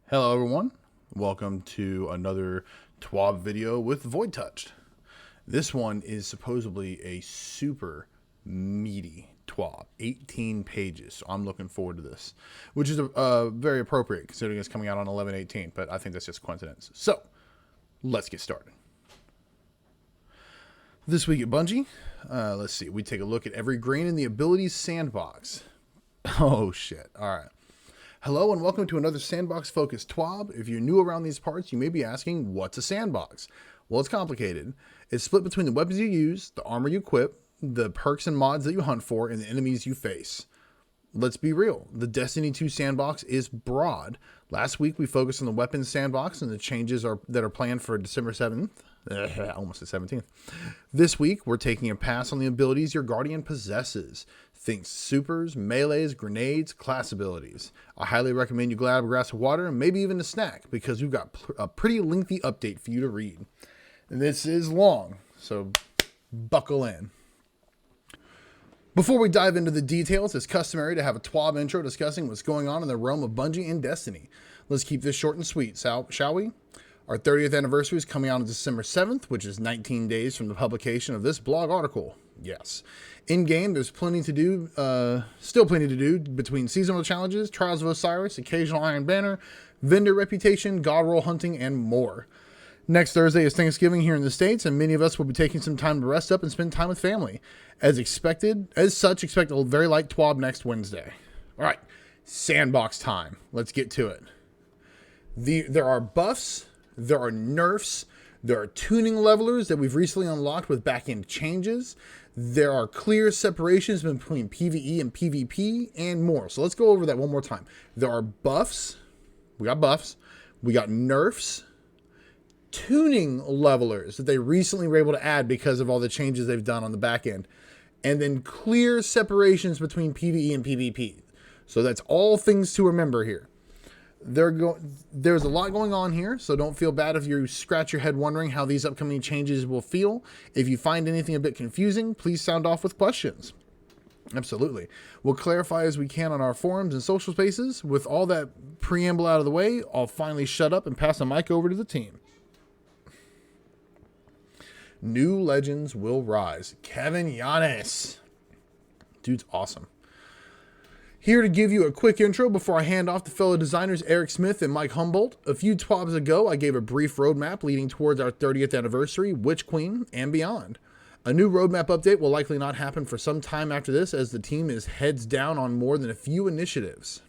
Hello everyone, welcome to another TWAB video with Void Touched. This one is supposedly a super meaty TWAB, 18 pages, so I'm looking forward to this, which is very appropriate considering it's coming out on 11/18, but I think that's just coincidence. So, let's get started. This week at Bungie, let's see, we take a look at every grain in the abilities sandbox. Oh shit, alright. Hello and welcome to another sandbox-focused TWAB. If you're new around these parts, you may be asking, what's a sandbox? Well, it's complicated. It's split between the weapons you use, the armor you equip, the perks and mods that you hunt for, and the enemies you face. Let's be real. The Destiny 2 sandbox is broad. Last week, we focused on the weapons sandbox and the changes that are planned for December 7th. Almost the 17th. This week, we're taking a pass on the abilities your Guardian possesses. Think supers, melees, grenades, class abilities. I highly recommend you grab a glass of water and maybe even a snack because we've got a pretty lengthy update for you to read. And this is long, so buckle in. Before we dive into the details, it's customary to have a TWAB intro discussing what's going on in the realm of Bungie and Destiny. Let's keep this short and sweet, shall we? Our 30th anniversary is coming out on December 7th, which is 19 days from the publication of this blog article. Yes. In-game, there's plenty to do, still plenty to do between seasonal challenges, Trials of Osiris, occasional Iron Banner, vendor reputation, god roll hunting, and more. Next Thursday is Thanksgiving here in the States, and many of us will be taking some time to rest up and spend time with family. As expect a very light TWAB next Wednesday. All right, sandbox time. Let's get to it. There are buffs, there are nerfs, there are tuning levelers that we've recently unlocked with back-end changes. There are clear separations between PvE and PvP and more. So let's go over that one more time. There are buffs. We got nerfs, tuning levelers that they recently were able to add because of all the changes they've done on the back end. And then clear separations between PvE and PvP. So that's all things to remember here. There's a lot going on here, so don't feel bad if you scratch your head wondering how these upcoming changes will feel. If you find anything a bit confusing, please sound off with questions. Absolutely. We'll clarify as we can on our forums and social spaces. With all that preamble out of the way, I'll finally shut up and pass the mic over to the team. New legends will rise. Kevin Yanis. Dude's awesome. Here to give you a quick intro before I hand off to fellow designers Eric Smith and Mike Humboldt. A few TWABs ago, I gave a brief roadmap leading towards our 30th anniversary, Witch Queen, and beyond. A new roadmap update will likely not happen for some time after this as the team is heads down on more than a few initiatives.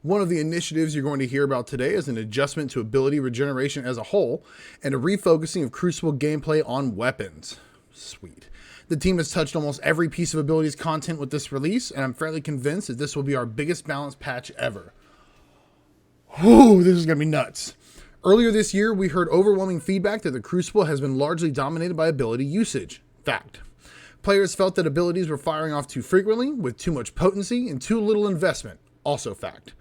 One of the initiatives you're going to hear about today is an adjustment to ability regeneration as a whole and a refocusing of Crucible gameplay on weapons. Sweet. The team has touched almost every piece of abilities content with this release, and I'm fairly convinced that this will be our biggest balance patch ever. Whew, this is going to be nuts. Earlier this year, we heard overwhelming feedback that the Crucible has been largely dominated by ability usage. Fact. Players felt that abilities were firing off too frequently, with too much potency and too little investment. Also fact.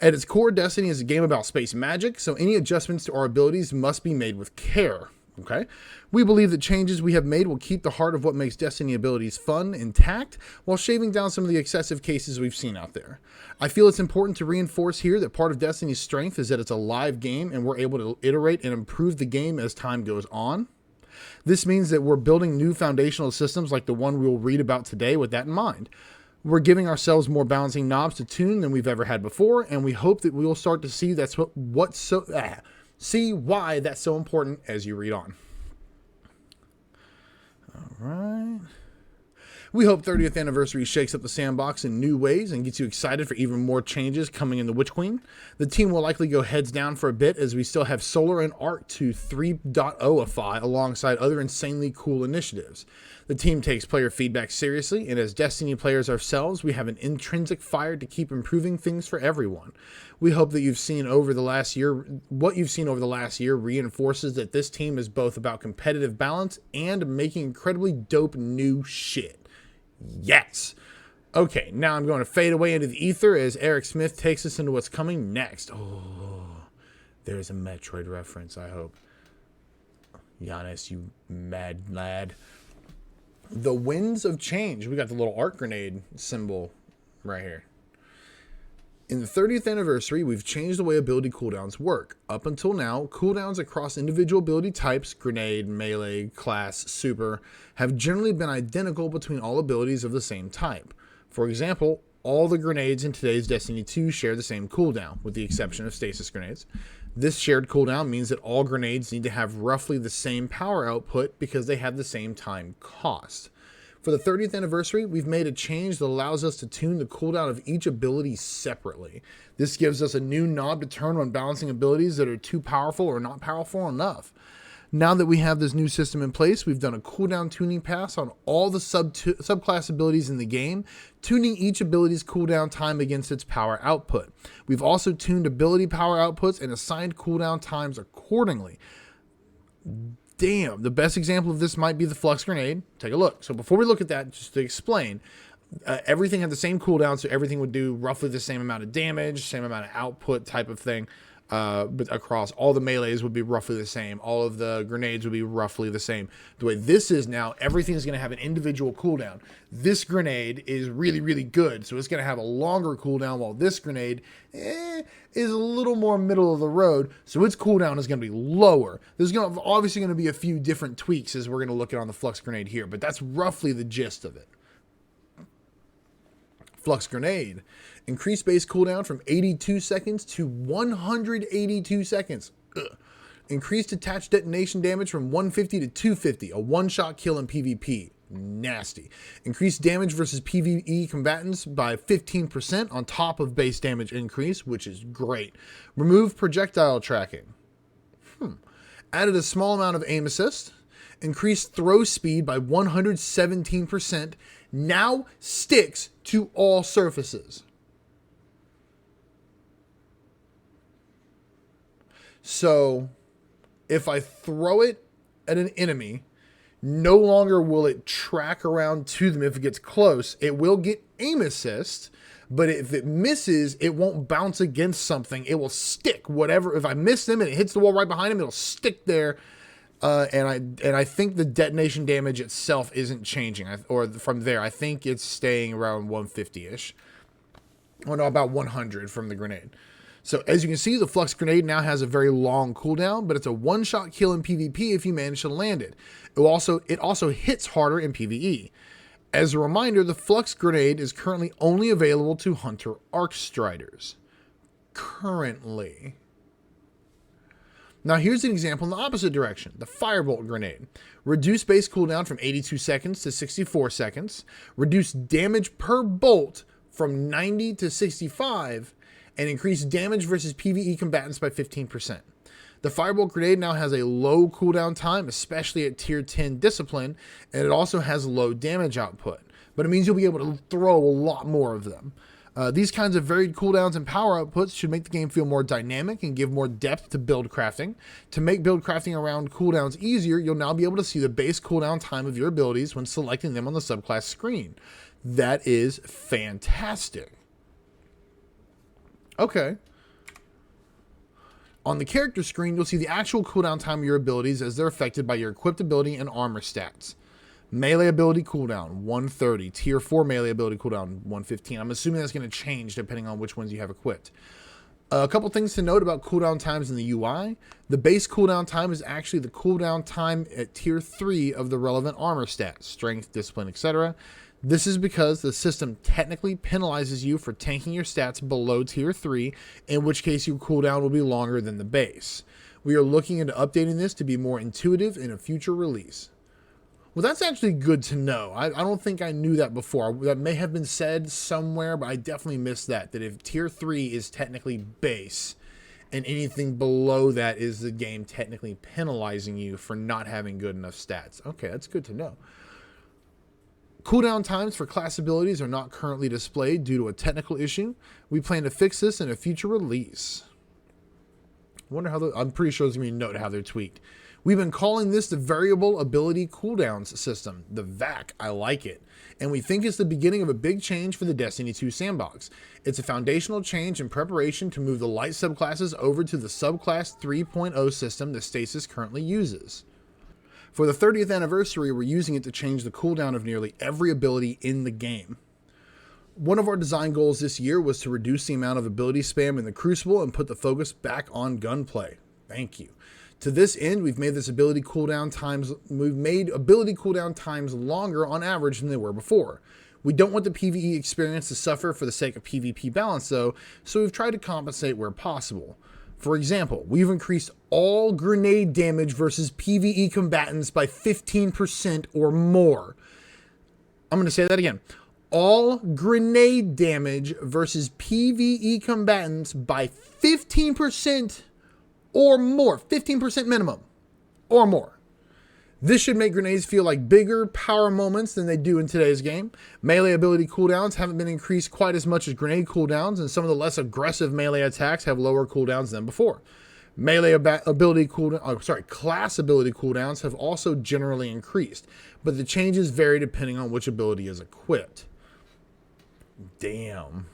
At its core, Destiny is a game about space magic, so any adjustments to our abilities must be made with care. Okay, we believe that changes we have made will keep the heart of what makes Destiny abilities fun intact while shaving down some of the excessive cases we've seen out there. I feel it's important to reinforce here that part of Destiny's strength is that it's a live game and we're able to iterate and improve the game as time goes on. This means that we're building new foundational systems like the one we'll read about today with that in mind. We're giving ourselves more balancing knobs to tune than we've ever had before, and we hope that we will start to see see why that's so important as you read on. All right. We hope 30th anniversary shakes up the sandbox in new ways and gets you excited for even more changes coming in the Witch Queen. The team will likely go heads down for a bit as we still have Solar and Arc to 3.0ify alongside other insanely cool initiatives. The team takes player feedback seriously, and as Destiny players ourselves, we have an intrinsic fire to keep improving things for everyone. We hope that what you've seen over the last year reinforces that this team is both about competitive balance and making incredibly dope new shit. Yes. Okay, now I'm going to fade away into the ether as Eric Smith takes us into what's coming next. Oh, there's a Metroid reference, I hope. Giannis, you mad lad. The Winds of Change. We got the little Arc Grenade symbol right here. In the 30th anniversary, we've changed the way ability cooldowns work. Up until now, cooldowns across individual ability types, grenade, melee, class, super, have generally been identical between all abilities of the same type. For example, all the grenades in today's Destiny 2 share the same cooldown, with the exception of Stasis Grenades. This shared cooldown means that all grenades need to have roughly the same power output because they have the same time cost. For the 30th anniversary, we've made a change that allows us to tune the cooldown of each ability separately. This gives us a new knob to turn when balancing abilities that are too powerful or not powerful enough. Now that we have this new system in place, we've done a cooldown tuning pass on all the subclass abilities in the game, tuning each ability's cooldown time against its power output. We've also tuned ability power outputs and assigned cooldown times accordingly. Damn, the best example of this might be the Flux Grenade. Take a look. So before we look at that, just to explain, everything had the same cooldown, so everything would do roughly the same amount of damage, same amount of output type of thing. But across all the melees would be roughly the same. All of the grenades would be roughly the same. The way this is now, everything is going to have an individual cooldown. This grenade is really, really good, so it's going to have a longer cooldown, while this grenade is a little more middle of the road, so its cooldown is going to be lower. There's obviously going to be a few different tweaks as we're going to look at on the Flux Grenade here, but that's roughly the gist of it. Flux Grenade. Increase base cooldown from 82 seconds to 182 seconds. Ugh. Increased attached detonation damage from 150 to 250. A one-shot kill in PvP. Nasty. Increased damage versus PvE combatants by 15% on top of base damage increase, which is great. Remove projectile tracking. Added a small amount of aim assist. Increased throw speed by 117%. Now sticks to all surfaces. So if I throw it at an enemy, no longer will it track around to them if it gets close. It will get aim assist, but if it misses, it won't bounce against something. It will stick. Whatever. If I miss them and it hits the wall right behind him, it'll stick there. And I think the detonation damage itself isn't changing. Or from there, I think it's staying around 150-ish. Well, no, about 100 from the grenade. So as you can see, the Flux Grenade now has a very long cooldown, but it's a one-shot kill in PvP if you manage to land it. It also hits harder in PvE. As a reminder, the Flux Grenade is currently only available to Hunter Arc Striders. Currently. Now here's an example in the opposite direction, the Firebolt Grenade. Reduce base cooldown from 82 seconds to 64 seconds. Reduce damage per bolt from 90 to 65. And increase damage versus PvE combatants by 15%. The Firebolt Grenade now has a low cooldown time, especially at tier 10 discipline, and it also has low damage output. But it means you'll be able to throw a lot more of them. These kinds of varied cooldowns and power outputs should make the game feel more dynamic and give more depth to build crafting. To make build crafting around cooldowns easier, you'll now be able to see the base cooldown time of your abilities when selecting them on the subclass screen. That is fantastic. Okay. On the character screen, you'll see the actual cooldown time of your abilities as they're affected by your equipped ability and armor stats. Melee ability cooldown, 130. Tier 4 melee ability cooldown, 115. I'm assuming that's going to change depending on which ones you have equipped. A couple things to note about cooldown times in the UI. The base cooldown time is actually the cooldown time at tier 3 of the relevant armor stats, strength, discipline, etc. This is because the system technically penalizes you for tanking your stats below tier 3, in which case your cooldown will be longer than the base. We are looking into updating this to be more intuitive in a future release. Well, that's actually good to know. I don't think I knew that before. That may have been said somewhere, but I definitely missed that if tier 3 is technically base, and anything below that is the game technically penalizing you for not having good enough stats. Okay, that's good to know. Cooldown times for class abilities are not currently displayed due to a technical issue. We plan to fix this in a future release. I wonder how I'm pretty sure there's going to be a note how they're tweaked. We've been calling this the Variable Ability Cooldowns System, the VAC. I like it. And we think it's the beginning of a big change for the Destiny 2 sandbox. It's a foundational change in preparation to move the light subclasses over to the subclass 3.0 system that Stasis currently uses. For the 30th anniversary, we're using it to change the cooldown of nearly every ability in the game. One of our design goals this year was to reduce the amount of ability spam in the Crucible and put the focus back on gunplay. Thank you. To this end, we've made ability cooldown times longer on average than they were before. We don't want the PvE experience to suffer for the sake of PvP balance though, so we've tried to compensate where possible. For example, we've increased all grenade damage versus PvE combatants by 15% or more. I'm going to say that again. All grenade damage versus PvE combatants by 15% or more. 15% minimum or more. This should make grenades feel like bigger power moments than they do in today's game. Melee ability cooldowns haven't been increased quite as much as grenade cooldowns, and some of the less aggressive melee attacks have lower cooldowns than before. Class ability cooldowns have also generally increased, but the changes vary depending on which ability is equipped. Damn.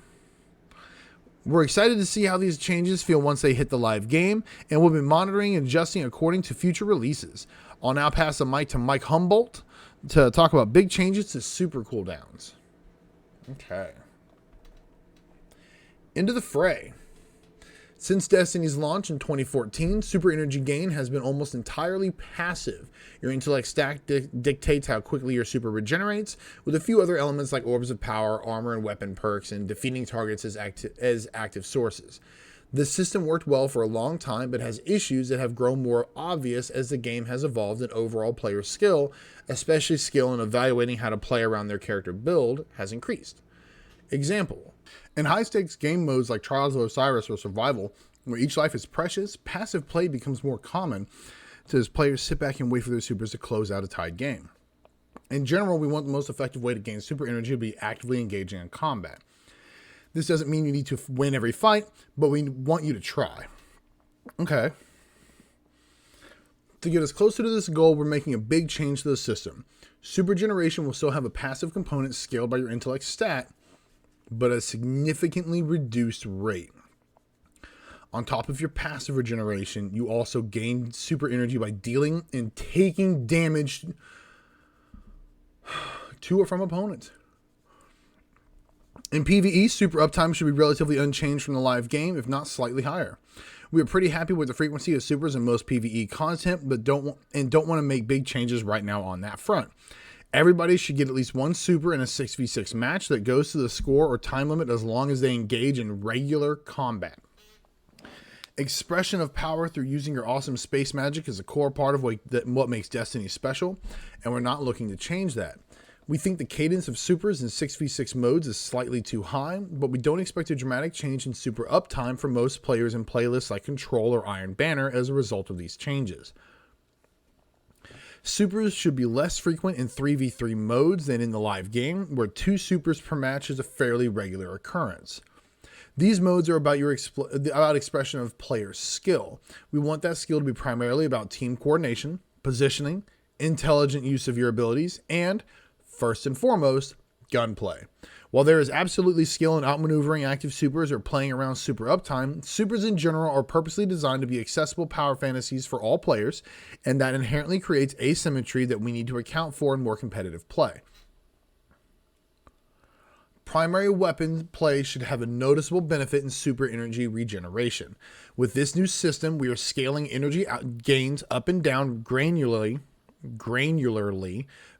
We're excited to see how these changes feel once they hit the live game, and we'll be monitoring and adjusting according to future releases. I'll now pass the mic to Mike Humboldt to talk about big changes to super cooldowns. Okay. Into the fray. Since Destiny's launch in 2014, super energy gain has been almost entirely passive. Your intellect stack dictates how quickly your super regenerates, with a few other elements like orbs of power, armor and weapon perks, and defeating targets as active sources. This system worked well for a long time, but has issues that have grown more obvious as the game has evolved and overall player skill, especially skill in evaluating how to play around their character build, has increased. Example. In high-stakes game modes like Trials of Osiris or Survival, where each life is precious, passive play becomes more common as players sit back and wait for their supers to close out a tied game. In general, we want the most effective way to gain super energy to be actively engaging in combat. This doesn't mean you need to win every fight, but we want you to try. Okay. To get us closer to this goal, we're making a big change to the system. Super Generation will still have a passive component scaled by your intellect stat, but at a significantly reduced rate. On top of your passive regeneration, you also gain super energy by dealing and taking damage to or from opponents. In PvE, super uptime should be relatively unchanged from the live game, if not slightly higher. We are pretty happy with the frequency of supers in most PvE content, but don't want to make big changes right now on that front. Everybody should get at least one super in a 6v6 match that goes to the score or time limit as long as they engage in regular combat. Expression of power through using your awesome space magic is a core part of what makes Destiny special, and we're not looking to change that. We think the cadence of supers in 6v6 modes is slightly too high, but we don't expect a dramatic change in super uptime for most players in playlists like Control or Iron Banner as a result of these changes. Supers should be less frequent in 3v3 modes than in the live game, where 2 supers per match is a fairly regular occurrence. These modes are about about expression of player skill. We want that skill to be primarily about team coordination, positioning, intelligent use of your abilities, and, first and foremost, gunplay. While there is absolutely skill in outmaneuvering active supers or playing around super uptime, supers in general are purposely designed to be accessible power fantasies for all players, and that inherently creates asymmetry that we need to account for in more competitive play. Primary weapon play should have a noticeable benefit in super energy regeneration. With this new system, we are scaling energy gains up and down granularly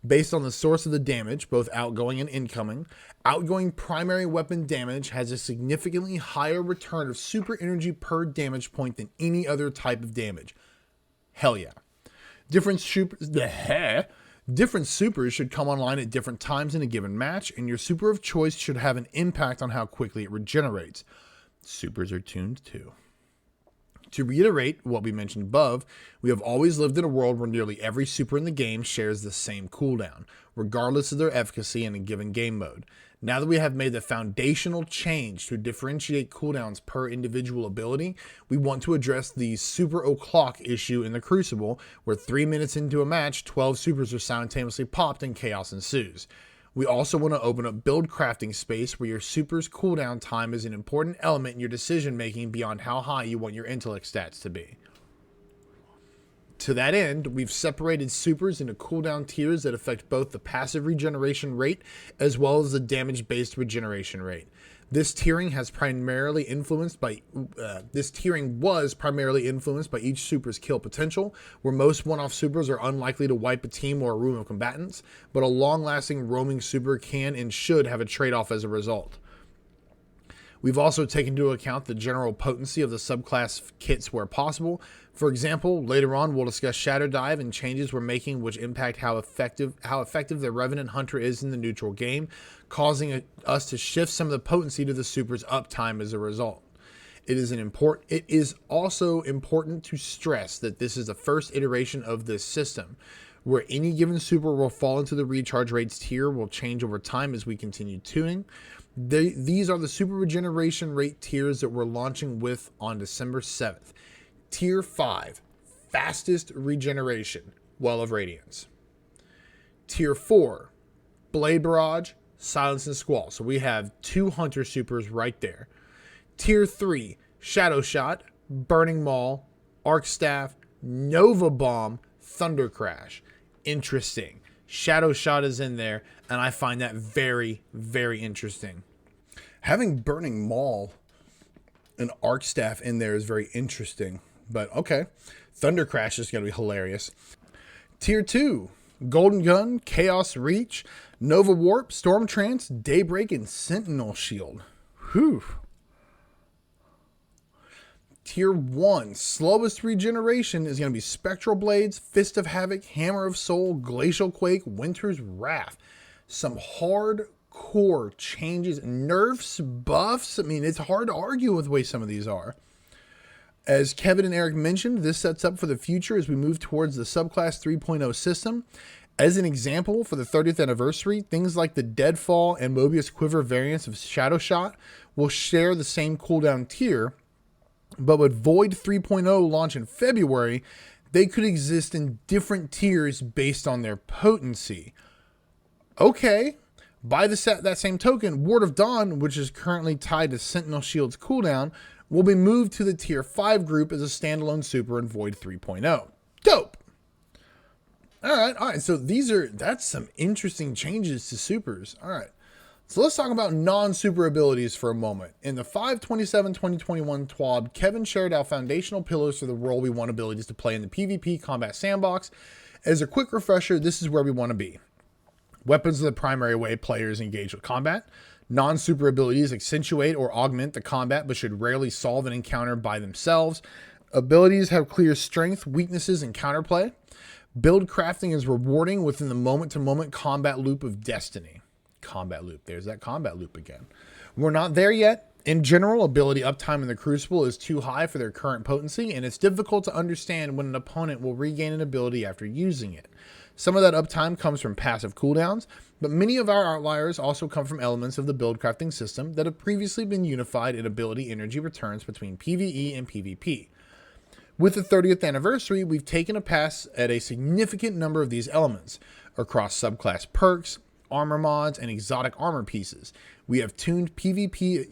based on the source of the damage, both outgoing and incoming. Outgoing primary weapon damage has a significantly higher return of super energy per damage point than any other type of damage. Hell yeah. Different supers should come online at different times in a given match, and your super of choice should have an impact on how quickly it regenerates. Supers are tuned too. To reiterate what we mentioned above, we have always lived in a world where nearly every super in the game shares the same cooldown, regardless of their efficacy in a given game mode. Now that we have made the foundational change to differentiate cooldowns per individual ability, we want to address the super o'clock issue in the Crucible, where 3 minutes into a match, 12 supers are simultaneously popped and chaos ensues. We also want to open up build crafting space where your super's cooldown time is an important element in your decision making beyond how high you want your intellect stats to be. To that end, we've separated supers into cooldown tiers that affect both the passive regeneration rate as well as the damage-based regeneration rate. This tiering was primarily influenced by each super's kill potential, where most one-off supers are unlikely to wipe a team or a room of combatants, but a long-lasting roaming super can and should have a trade-off as a result. We've also taken into account the general potency of the subclass kits where possible. For example, later on we'll discuss Shadow Dive and changes we're making which impact how effective the Revenant Hunter is in the neutral game, causing us to shift some of the potency to the super's uptime as a result. It is also important to stress that this is the first iteration of this system, where any given super will fall into the recharge rates tier will change over time as we continue tuning. These are the super regeneration rate tiers that we're launching with on December 7th. Tier 5, fastest regeneration, Well of Radiance. Tier 4, Blade Barrage, Silence and Squall. So we have 2 Hunter supers right there. Tier 3, Shadow Shot, Burning Maul, Arc Staff, Nova Bomb, Thunder Crash. Interesting. Shadow Shot is in there, and I find that very, very interesting. Having Burning Maul and Arc Staff in there is very interesting, but okay. Thunder Crash is going to be hilarious. Tier 2, Golden Gun, Chaos Reach, Nova Warp, Storm Trance, Daybreak, and Sentinel Shield. Whew. Tier 1, slowest regeneration is going to be Spectral Blades, Fist of Havoc, Hammer of Soul, Glacial Quake, Winter's Wrath. Some hardcore changes, nerfs, buffs. I mean, it's hard to argue with the way some of these are. As Kevin and Eric mentioned, this sets up for the future as we move towards the subclass 3.0 system. As an example, for the 30th anniversary, things like the Deadfall and Mobius Quiver variants of Shadow Shot will share the same cooldown tier, but with Void 3.0 launch in February, they could exist in different tiers based on their potency. Okay, by that same token, Ward of Dawn, which is currently tied to Sentinel Shield's cooldown, will be moved to the Tier 5 group as a standalone super in Void 3.0. Dope! Alright, so that's some interesting changes to supers. Alright. So let's talk about non-super abilities for a moment. In the 5/27/2021 TWAB, Kevin shared our foundational pillars for the role we want abilities to play in the PvP combat sandbox. As a quick refresher, this is where we want to be. Weapons are the primary way players engage with combat. Non-super abilities accentuate or augment the combat but should rarely solve an encounter by themselves. Abilities have clear strength, weaknesses, and counterplay. Build crafting is rewarding within the moment-to-moment combat loop of destiny. Combat loop. There's that combat loop again. We're not there yet. In general, ability uptime in the Crucible is too high for their current potency, and it's difficult to understand when an opponent will regain an ability after using it. Some of that uptime comes from passive cooldowns, but many of our outliers also come from elements of the build crafting system that have previously been unified in ability energy returns between PvE and PvP. With the 30th anniversary, we've taken a pass at a significant number of these elements across subclass perks, armor mods, and exotic armor pieces. We have tuned PvP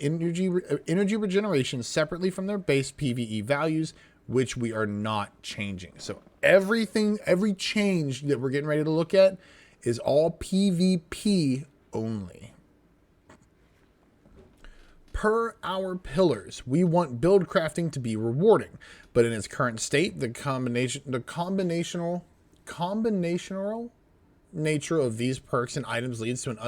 energy regeneration separately from their base PvE values, which we are not changing. So every change that we're getting ready to look at is all PvP only. Per our pillars, we want build crafting to be rewarding, but in its current state, the combinational nature of these perks and items leads to an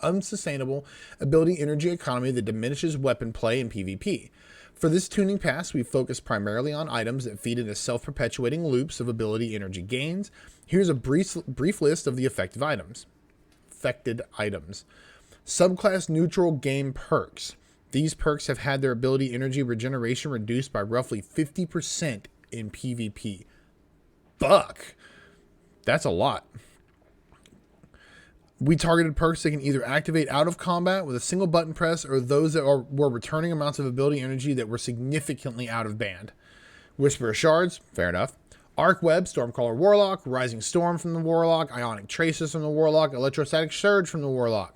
unsustainable ability energy economy that diminishes weapon play in PvP. For this tuning pass, we focus primarily on items that feed into self-perpetuating loops of ability energy gains. Here's a brief list of the affected items. Subclass neutral game perks. These perks have had their ability energy regeneration reduced by roughly 50% in PvP. Buck! That's a lot. We targeted perks that can either activate out of combat with a single button press or those that were returning amounts of ability energy that were significantly out of band. Whisperer Shards, fair enough. Arc Web, Stormcaller Warlock, Rising Storm from the Warlock, Ionic Traces from the Warlock, Electrostatic Surge from the Warlock.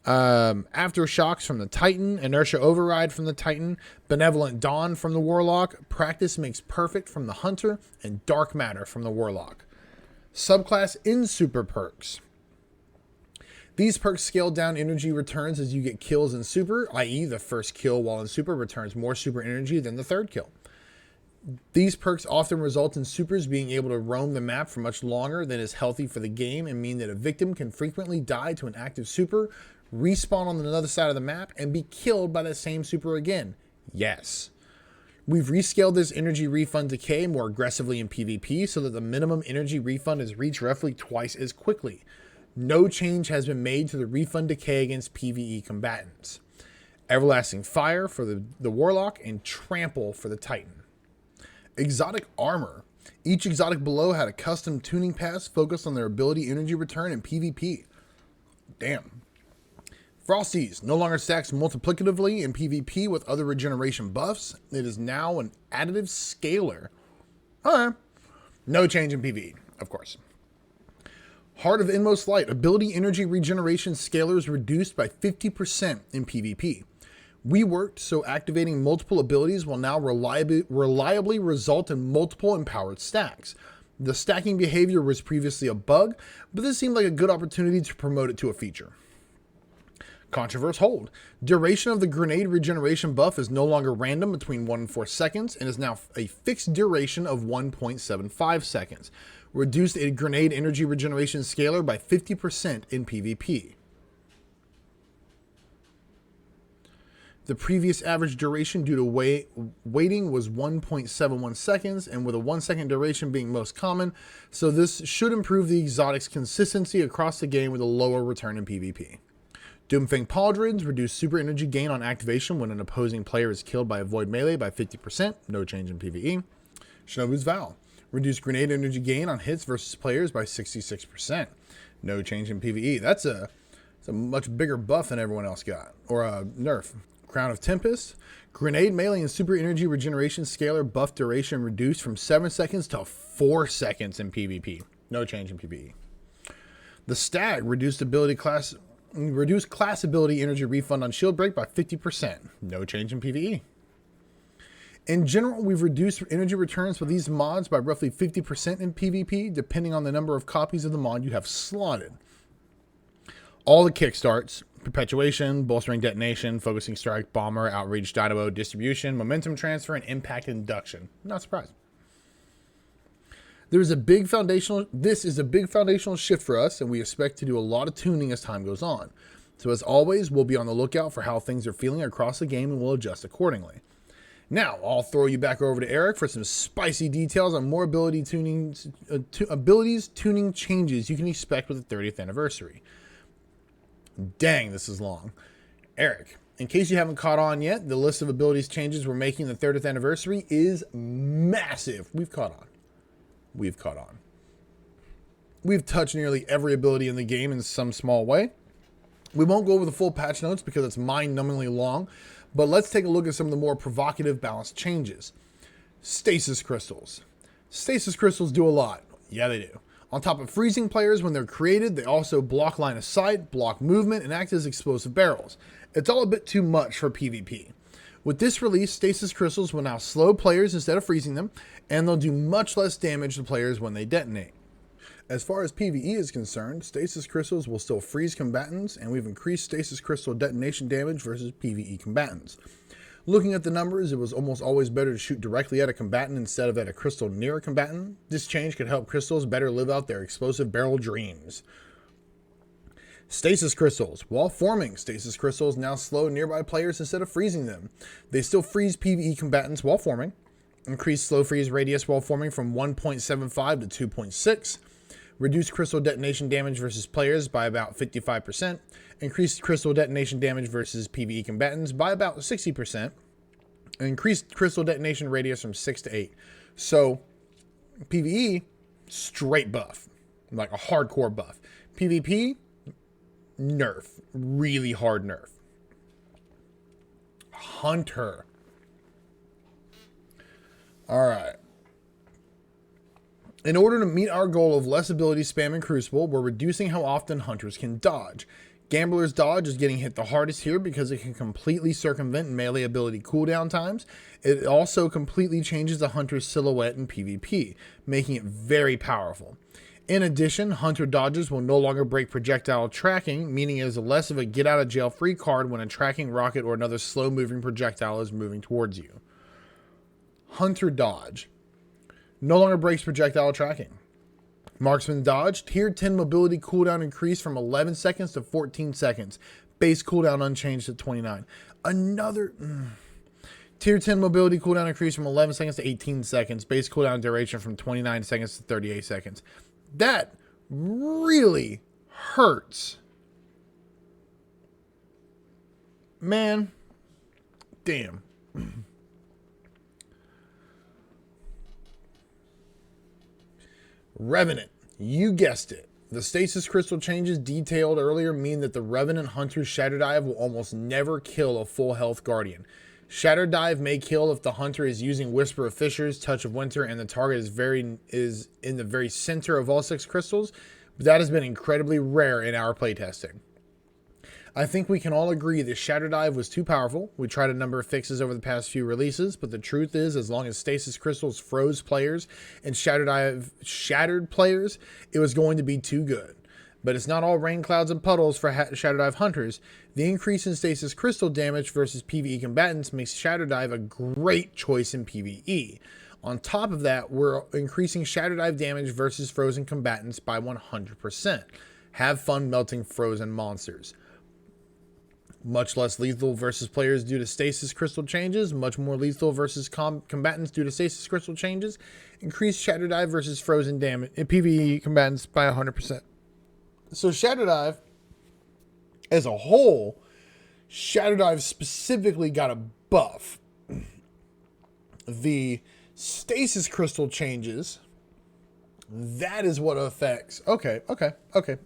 Aftershocks from the Titan, Inertia Override from the Titan, Benevolent Dawn from the Warlock, Practice Makes Perfect from the Hunter, and Dark Matter from the Warlock. Subclass in Super Perks. These perks scale down energy returns as you get kills in Super, i.e. the first kill while in Super returns more Super energy than the third kill. These perks often result in Supers being able to roam the map for much longer than is healthy for the game and mean that a victim can frequently die to an active Super, respawn on another side of the map, and be killed by that same Super again. Yes. We've rescaled this energy refund decay more aggressively in PvP so that the minimum energy refund is reached roughly twice as quickly. No change has been made to the refund decay against PvE combatants. Everlasting Fire for the Warlock and Trample for the Titan. Exotic Armor. Each exotic below had a custom tuning pass focused on their ability energy return in PvP. Damn. Frosties no longer stacks multiplicatively in PvP with other regeneration buffs. It is now an additive scaler. Alright. No change in PvE, of course. Heart of Inmost Light. Ability energy regeneration scalers reduced by 50% in PvP. We worked so activating multiple abilities will now reliably result in multiple empowered stacks. The stacking behavior was previously a bug, but this seemed like a good opportunity to promote it to a feature. Controverse Hold. Duration of the grenade regeneration buff is no longer random between 1 and 4 seconds and is now a fixed duration of 1.75 seconds. Reduced a grenade energy regeneration scaler by 50% in PvP. The previous average duration due to waiting was 1.71 seconds, and with a 1 second duration being most common, so this should improve the exotic's consistency across the game with a lower return in PvP. Doomfang Pauldrons reduce super energy gain on activation when an opposing player is killed by a void melee by 50%, no change in PvE. Shinobu's Vow. Reduce grenade energy gain on hits versus players by 66%, no change in PvE. That's a much bigger buff than everyone else got, or a nerf. Crown of Tempest. Grenade melee and super energy regeneration scalar buff duration reduced from 7 seconds to 4 seconds in PvP. No change in PvE. The Stag reduced class ability energy refund on shield break by 50%. No change in PvE. In general, we've reduced energy returns for these mods by roughly 50% in PvP, depending on the number of copies of the mod you have slotted. All the kickstarts, Perpetuation, Bolstering Detonation, Focusing Strike, Bomber, Outreach, Dynamo, Distribution, Momentum Transfer, and Impact Induction. Not surprised. This is a big foundational shift for us, and we expect to do a lot of tuning as time goes on. So as always, we'll be on the lookout for how things are feeling across the game, and we'll adjust accordingly. Now, I'll throw you back over to Eric for some spicy details on more abilities tuning changes you can expect with the 30th anniversary. Dang, this is long. Eric, in case you haven't caught on yet, the list of abilities changes we're making the 30th anniversary is massive. We've caught on. We've touched nearly every ability in the game in some small way. We won't go over the full patch notes because it's mind-numbingly long, but let's take a look at some of the more provocative balance changes. Stasis Crystals. Stasis Crystals do a lot. Yeah, they do. On top of freezing players when they're created, they also block line of sight, block movement, and act as explosive barrels. It's all a bit too much for PvP. With this release, Stasis Crystals will now slow players instead of freezing them, and they'll do much less damage to players when they detonate. As far as PvE is concerned, Stasis Crystals will still freeze combatants, and we've increased Stasis Crystal detonation damage versus PvE combatants. Looking at the numbers, it was almost always better to shoot directly at a combatant instead of at a crystal near a combatant. This change could help crystals better live out their explosive barrel dreams. Stasis Crystals. While forming, Stasis Crystals now slow nearby players instead of freezing them. They still freeze PvE combatants while forming. Increase slow freeze radius while forming from 1.75 to 2.6. Reduce crystal detonation damage versus players by about 55%. Increase crystal detonation damage versus PvE combatants by about 60%. And increase crystal detonation radius from 6 to 8. So, PvE, straight buff. Like a hardcore buff. PvP, nerf. Really hard nerf. Hunter. Alright. In order to meet our goal of less ability spam in Crucible, we're reducing how often hunters can dodge. Gambler's Dodge is getting hit the hardest here because it can completely circumvent melee ability cooldown times. It also completely changes the Hunter's silhouette in PvP, making it very powerful. In addition, Hunter dodges will no longer break projectile tracking, meaning it is less of a get-out-of-jail-free card when a tracking rocket or another slow-moving projectile is moving towards you. Hunter Dodge no longer breaks projectile tracking. Marksman Dodge, Tier 10 mobility cooldown increased from 11 seconds to 14 seconds. Base cooldown unchanged at 29. Tier 10 mobility cooldown increased from 11 seconds to 18 seconds. Base cooldown duration from 29 seconds to 38 seconds. That really hurts. Man, damn. Revenant, you guessed it. The Stasis Crystal changes detailed earlier mean that the Revenant Hunter's Shatter Dive will almost never kill a full health Guardian. Shatter Dive may kill if the Hunter is using Whisper of Fissures, Touch of Winter, and the target is in the very center of all 6 crystals, but that has been incredibly rare in our playtesting. I think we can all agree that Shatter Dive was too powerful. We tried a number of fixes over the past few releases, but the truth is, as long as Stasis Crystals froze players and Shatter Dive shattered players, it was going to be too good. But it's not all rain clouds and puddles for Shatter Dive hunters. The increase in Stasis Crystal damage versus PvE combatants makes Shatter Dive a great choice in PvE. On top of that, we're increasing Shatter Dive damage versus frozen combatants by 100%. Have fun melting frozen monsters. Much less lethal versus players due to Stasis Crystal changes. Much more lethal versus combatants due to Stasis Crystal changes. Increased Shatter Dive versus frozen damage in PvE combatants by 100%. So Shatter Dive, as a whole, Shatter Dive specifically got a buff. The Stasis Crystal changes, that is what affects. Okay.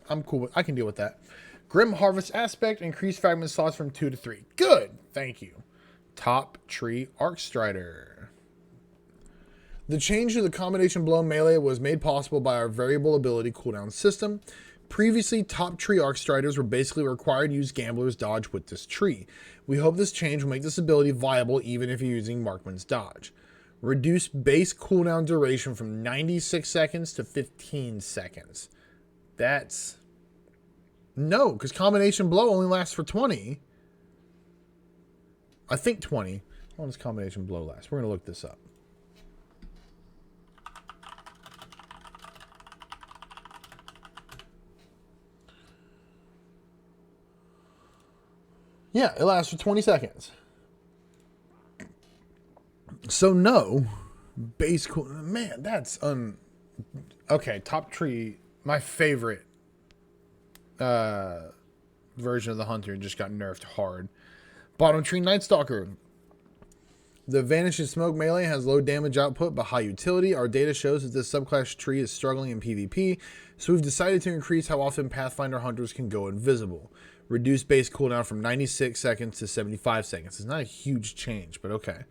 I'm cool. I can deal with that. Grim Harvest Aspect, increased fragment slots from 2 to 3. Good. Thank you. Top Tree Arcstrider. The change to the combination blow melee was made possible by our variable ability cooldown system. Previously, top tree Arcstriders were basically required to use Gambler's Dodge with this tree. We hope this change will make this ability viable even if you're using Marksman's Dodge. Reduce base cooldown duration from 96 seconds to 15 seconds. That's... No, because combination blow only lasts for 20. I think 20. How long does combination blow last? We're going to look this up. Yeah, it lasts for 20 seconds. So no, base cool. Man, that's okay, top tree, my favorite version of the Hunter just got nerfed hard. Bottom tree Night Stalker. The Vanish and Smoke melee has low damage output but high utility. Our data shows that this subclass tree is struggling in PvP, so we've decided to increase how often Pathfinder Hunters can go invisible. Reduce base cooldown from 96 seconds to 75 seconds. It's not a huge change, but okay.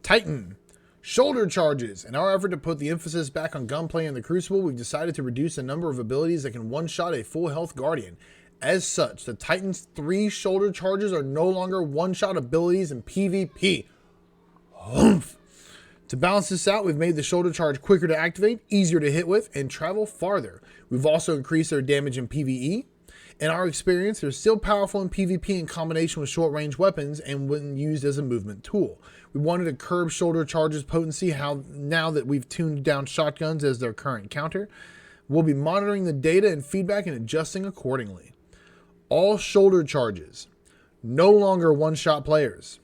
Titan. Shoulder charges. In our effort to put the emphasis back on gunplay in the Crucible, we've decided to reduce the number of abilities that can one-shot a full health Guardian. As such, the Titan's 3 shoulder charges are no longer one-shot abilities in PvP. Humph. To balance this out, we've made the shoulder charge quicker to activate, easier to hit with, and travel farther. We've also increased their damage in PvE. In our experience, they're still powerful in PvP in combination with short-range weapons and when used as a movement tool. We wanted to curb shoulder charges potency now that we've tuned down shotguns as their current counter. We'll be monitoring the data and feedback and adjusting accordingly. All shoulder charges, no longer one-shot players.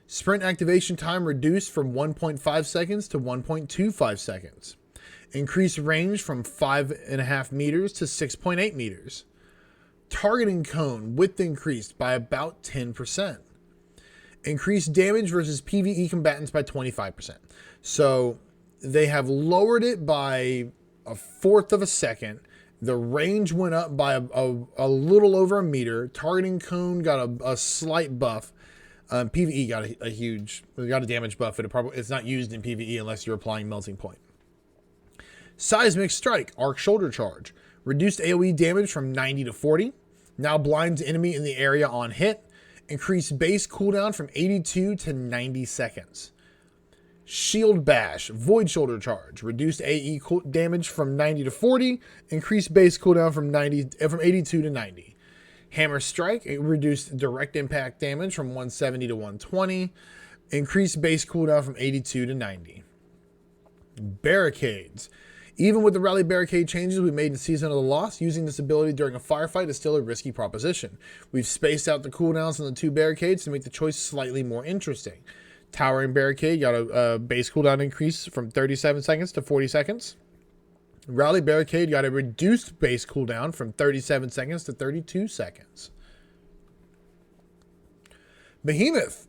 Sprint activation time reduced from 1.5 seconds to 1.25 seconds. Increased range from 5.5 meters to 6.8 meters. Targeting cone width increased by about 10%. Increased damage versus PvE combatants by 25%. So they have lowered it by 1/4 of a second. The range went up by a little over a meter. Targeting cone got a slight buff. PvE got got a damage buff. It's not used in PvE unless you're applying Melting Point. Seismic Strike, Arc Shoulder Charge. Reduced AoE damage from 90 to 40. Now blinds enemy in the area on hit. Increase base cooldown from 82 to 90 seconds. Shield Bash, Void Shoulder Charge, reduced AE damage from 90 to 40, increased base cooldown from 82 to 90. Hammer Strike, it reduced direct impact damage from 170 to 120, increased base cooldown from 82 to 90. Barricades. Even with the rally barricade changes we made in Season of the Lost, using this ability during a firefight is still a risky proposition. We've spaced out the cooldowns on the 2 barricades to make the choice slightly more interesting. Towering Barricade got a base cooldown increase from 37 seconds to 40 seconds. Rally Barricade got a reduced base cooldown from 37 seconds to 32 seconds. Behemoth.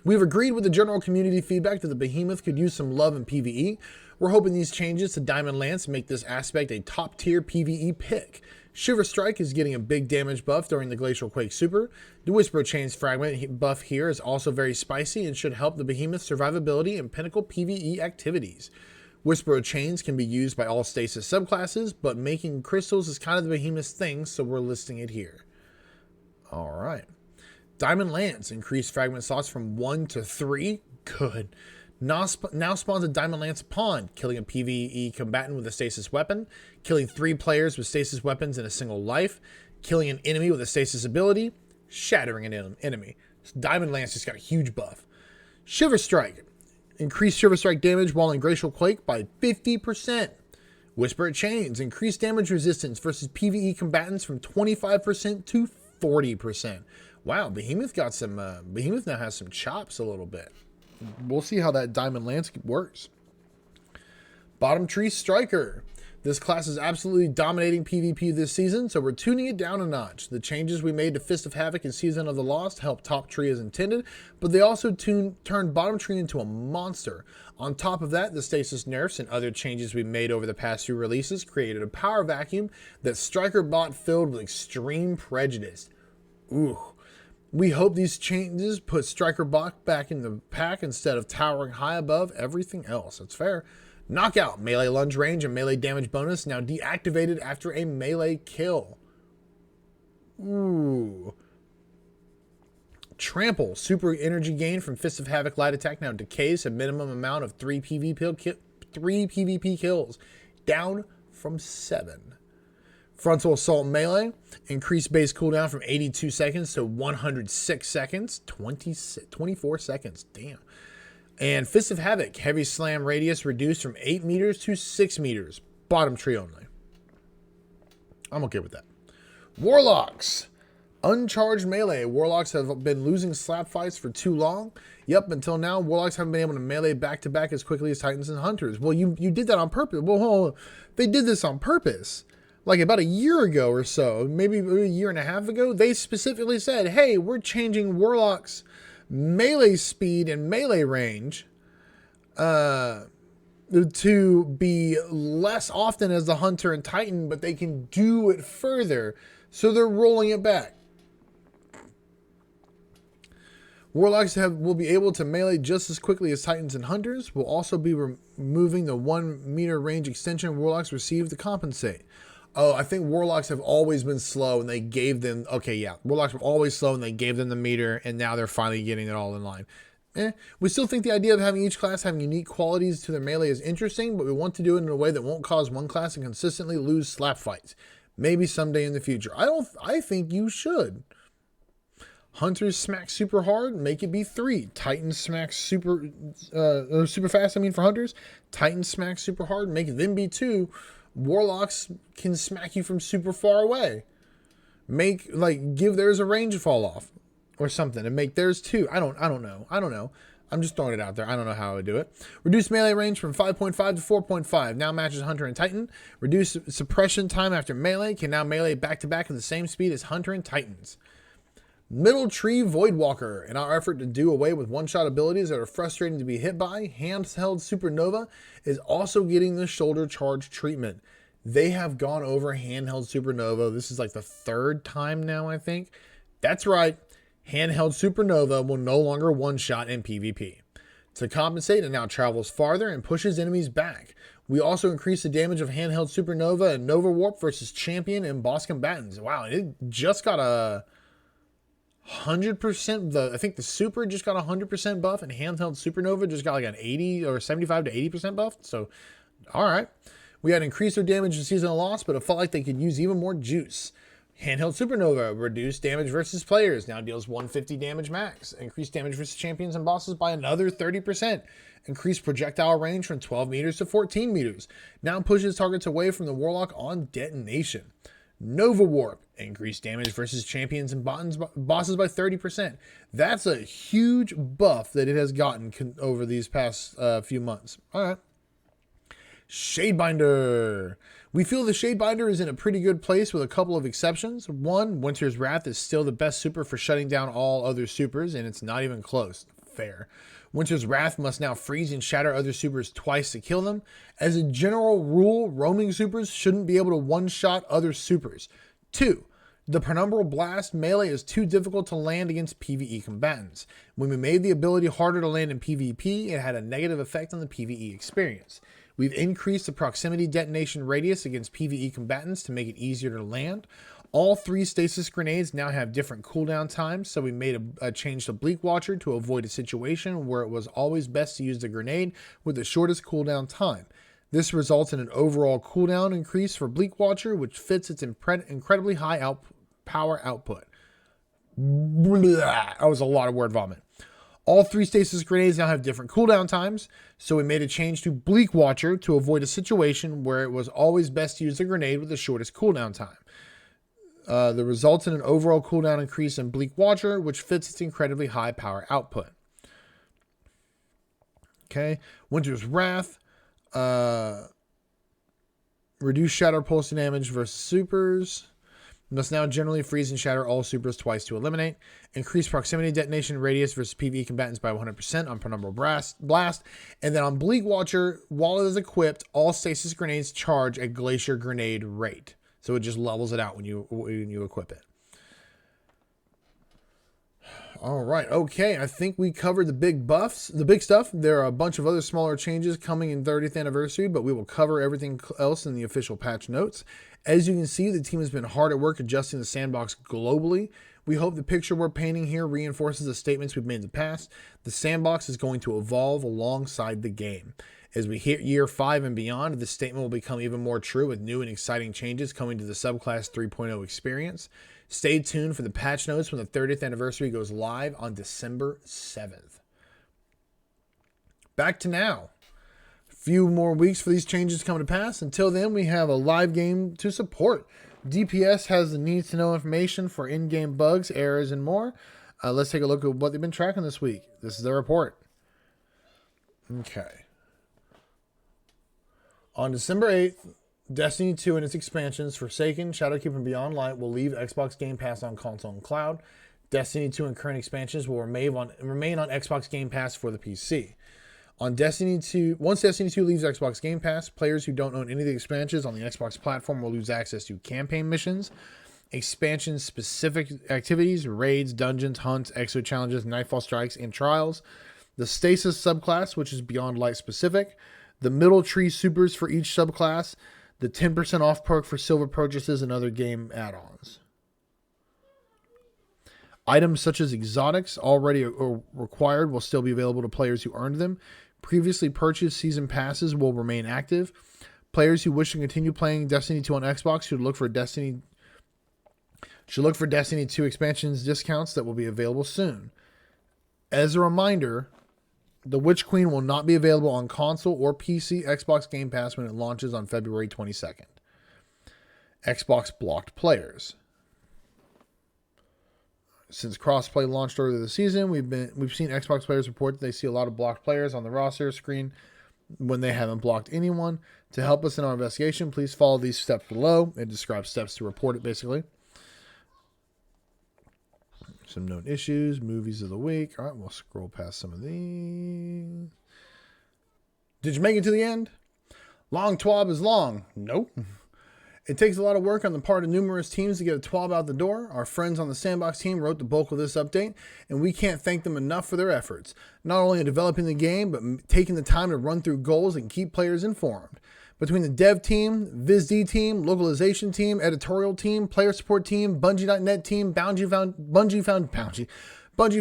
We've agreed with the general community feedback that the Behemoth could use some love in PvE. We're hoping these changes to Diamond Lance make this aspect a top tier PvE pick. Shiver Strike is getting a big damage buff during the Glacial Quake Super. The Whisper Chains Fragment buff here is also very spicy and should help the Behemoth's survivability in pinnacle PvE activities. Whisper Chains can be used by all Stasis subclasses, but making crystals is kind of the Behemoth's thing, so we're listing it here. Alright. Diamond Lance, increased fragment slots from 1 to 3. Good. Now spawns a Diamond Lance Pawn, killing a PvE combatant with a stasis weapon, killing 3 players with stasis weapons in a single life, killing an enemy with a stasis ability, shattering an enemy. So Diamond Lance just got a huge buff. Shiver Strike, increased Shiver Strike damage while in Glacial Quake by 50%. Whisper Chains, increased damage resistance versus PvE combatants from 25% to 40%. Wow, Behemoth got some. Behemoth now has some chops a little bit. We'll see how that Diamond Lance works. Bottom Tree Striker. This class is absolutely dominating PvP this season, so we're tuning it down a notch. The changes we made to Fist of Havoc and Season of the Lost helped Top Tree as intended, but they also turned Bottom Tree into a monster. On top of that, the Stasis nerfs and other changes we made over the past few releases created a power vacuum that Striker bot filled with extreme prejudice. Ooh. We hope these changes put Striker Bot back in the pack instead of towering high above everything else. That's fair. Knockout, melee lunge range and melee damage bonus now deactivated after a melee kill. Ooh. Trample, super energy gain from Fist of Havoc light attack now decays a minimum amount of 3 PvP kills, down from 7. Frontal Assault Melee, increased base cooldown from 82 seconds to 106 seconds, 24 seconds, damn. And Fist of Havoc, Heavy Slam radius reduced from 8 meters to 6 meters, bottom tree only. I'm okay with that. Warlocks, Uncharged Melee. Warlocks have been losing slap fights for too long. Yep, until now, Warlocks haven't been able to melee back-to-back as quickly as Titans and Hunters. Well, you did that on purpose. Well, they did this on purpose. Like about a year ago or so, maybe a year and a half ago, they specifically said, hey, we're changing Warlock's melee speed and melee range to be less often as the Hunter and Titan, but they can do it further. So they're rolling it back. Warlocks will be able to melee just as quickly as Titans and Hunters. We'll also be removing the 1 meter range extension Warlocks received to compensate. Oh, I think Warlocks have always been slow and they gave them... Okay, yeah. Warlocks were always slow and they gave them the meter and now they're finally getting it all in line. We still think the idea of having each class having unique qualities to their melee is interesting, but we want to do it in a way that won't cause one class to consistently lose slap fights. Maybe someday in the future. I think you should. Hunters smack super hard, make it be 3. Titans smack super fast, for Hunters. Titans smack super hard, make them be 2. Warlocks can smack you from super far away. Give theirs a range fall off or something and make theirs 2. I don't know. I'm just throwing it out there. I don't know how I would do it. Reduce melee range from 5.5 to 4.5. Now matches Hunter and Titan. Reduce suppression time after melee. Can now melee back to back at the same speed as Hunter and Titans. Middle Tree Voidwalker. In our effort to do away with one-shot abilities that are frustrating to be hit by, Handheld Supernova is also getting the shoulder charge treatment. They have gone over Handheld Supernova. This is like the 3rd time now, I think. That's right. Handheld Supernova will no longer one-shot in PvP. To compensate, it now travels farther and pushes enemies back. We also increased the damage of Handheld Supernova and Nova Warp versus Champion and Boss Combatants. Wow, it just got a 100%. I think the Super just got a 100% buff, and Handheld Supernova just got like an 80 or 75 to 80% buff. So, all right. We had increased their damage in seasonal loss, but it felt like they could use even more juice. Handheld Supernova reduced damage versus players, now deals 150 damage max. Increased damage versus champions and bosses by another 30%. Increased projectile range from 12 meters to 14 meters. Now pushes targets away from the Warlock on detonation. Nova Warp, increased damage versus champions and bosses by 30%. That's a huge buff that it has gotten over these past few months. All right. Shadebinder. We feel the Shadebinder is in a pretty good place with a couple of exceptions. One, Winter's Wrath is still the best super for shutting down all other supers, and it's not even close. Fair. Winter's Wrath must now freeze and shatter other supers twice to kill them. As a general rule, roaming supers shouldn't be able to one-shot other supers. 2. The Penumbral Blast melee is too difficult to land against PvE combatants. When we made the ability harder to land in PvP, it had a negative effect on the PvE experience. We've increased the proximity detonation radius against PvE combatants to make it easier to land. All 3 Stasis Grenades now have different cooldown times, so we made a change to Bleak Watcher to avoid a situation where it was always best to use the grenade with the shortest cooldown time. This results in an overall cooldown increase for Bleak Watcher, which fits its incredibly high power output. Blah, that was a lot of word vomit. All 3 Stasis Grenades now have different cooldown times, so we made a change to Bleak Watcher to avoid a situation where it was always best to use the grenade with the shortest cooldown time. The results in an overall cooldown increase in Bleak Watcher, which fits its incredibly high power output. Okay, Winter's Wrath. Reduce shatter pulse damage versus supers. Must now generally freeze and shatter all supers twice to eliminate. Increase proximity detonation radius versus PvE combatants by 100% on Penumbral Blast. And then on Bleak Watcher, while it is equipped, all Stasis Grenades charge at Glacier Grenade rate. So it just levels it out when you equip it. All right. Okay. I think we covered the big buffs, the big stuff. There are a bunch of other smaller changes coming in 30th anniversary, but we will cover everything else in the official patch notes. As you can see, the team has been hard at work adjusting the sandbox globally. We hope the picture we're painting here reinforces the statements we've made in the past. The sandbox is going to evolve alongside the game. As we hit year 5 and beyond, this statement will become even more true with new and exciting changes coming to the Subclass 3.0 experience. Stay tuned for the patch notes when the 30th anniversary goes live on December 7th. Back to now. A few more weeks for these changes to come to pass. Until then, we have a live game to support. DPS has the need-to-know information for in-game bugs, errors, and more. Let's take a look at what they've been tracking this week. This is their report. Okay. On December 8th, Destiny 2 and its expansions, Forsaken, Shadowkeep, and Beyond Light will leave Xbox Game Pass on console and cloud. Destiny 2 and current expansions will remain on Xbox Game Pass for the PC. Once Destiny 2 leaves Xbox Game Pass, players who don't own any of the expansions on the Xbox platform will lose access to campaign missions, expansion-specific activities, raids, dungeons, hunts, exo challenges, Nightfall Strikes, and trials, the Stasis subclass, which is Beyond Light specific, the middle tree supers for each subclass, the 10% off perk for silver purchases, and other game add-ons. Items such as exotics already required will still be available to players who earned them. Previously purchased season passes will remain active. Players who wish to continue playing Destiny 2 on Xbox should look for Destiny 2 expansions discounts that will be available soon. As a reminder, the Witch Queen will not be available on console or PC Xbox Game Pass when it launches on February 22nd. Xbox blocked players. Since crossplay launched earlier this season, we've seen Xbox players report that they see a lot of blocked players on the roster screen when they haven't blocked anyone. To help us in our investigation, please follow these steps below. It describes steps to report it, basically. Some known issues, movies of the week. All right, we'll scroll past some of these. Did you make it to the end? Long TWAB is long. Nope. It takes a lot of work on the part of numerous teams to get a TWAB out the door. Our friends on the Sandbox team wrote the bulk of this update, and we can't thank them enough for their efforts, not only in developing the game, but taking the time to run through goals and keep players informed. Between the dev team, VizD team, localization team, editorial team, player support team, Bungie.net team, Bungie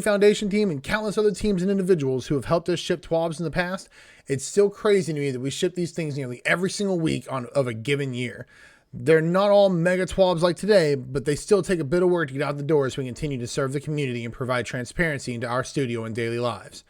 Foundation team, and countless other teams and individuals who have helped us ship TWABs in the past, it's still crazy to me that we ship these things nearly every single week of a given year. They're not all mega TWABs like today, but they still take a bit of work to get out the door as we continue to serve the community and provide transparency into our studio and daily lives.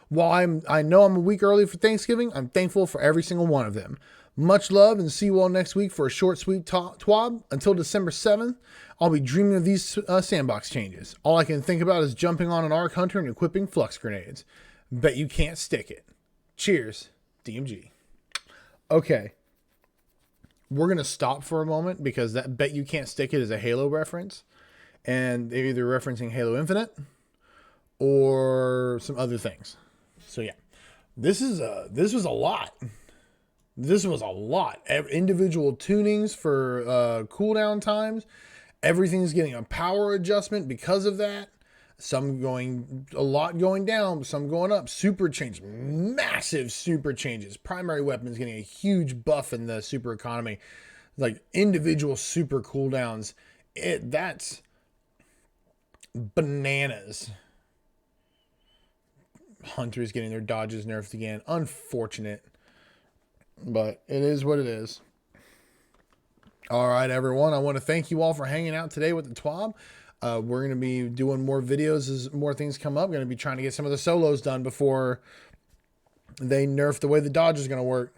While I know I'm a week early for Thanksgiving, I'm thankful for every single one of them. Much love, and see you all next week for a short, sweet TWAB. Until December 7th, I'll be dreaming of these Sandbox changes. All I can think about is jumping on an Arc Hunter and equipping Flux Grenades. Bet you can't stick it. Cheers, DMG. Okay. We're going to stop for a moment because that bet you can't stick it is a Halo reference. And they're either referencing Halo Infinite or some other things. So yeah, this was a lot. This was a lot. Individual tunings for cooldown times. Everything's getting a power adjustment because of that. Some going, a lot going down, some going up. Super change, massive super changes. Primary weapons getting a huge buff in the super economy. Like individual super cooldowns. That's bananas. Hunters getting their dodges nerfed again. Unfortunate. But it is what it is. All right, everyone. I want to thank you all for hanging out today with the TWAB. We're going to be doing more videos as more things come up. We're going to be trying to get some of the solos done before they nerf the way the dodge is going to work.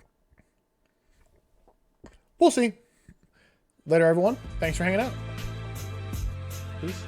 We'll see. Later, everyone. Thanks for hanging out. Peace.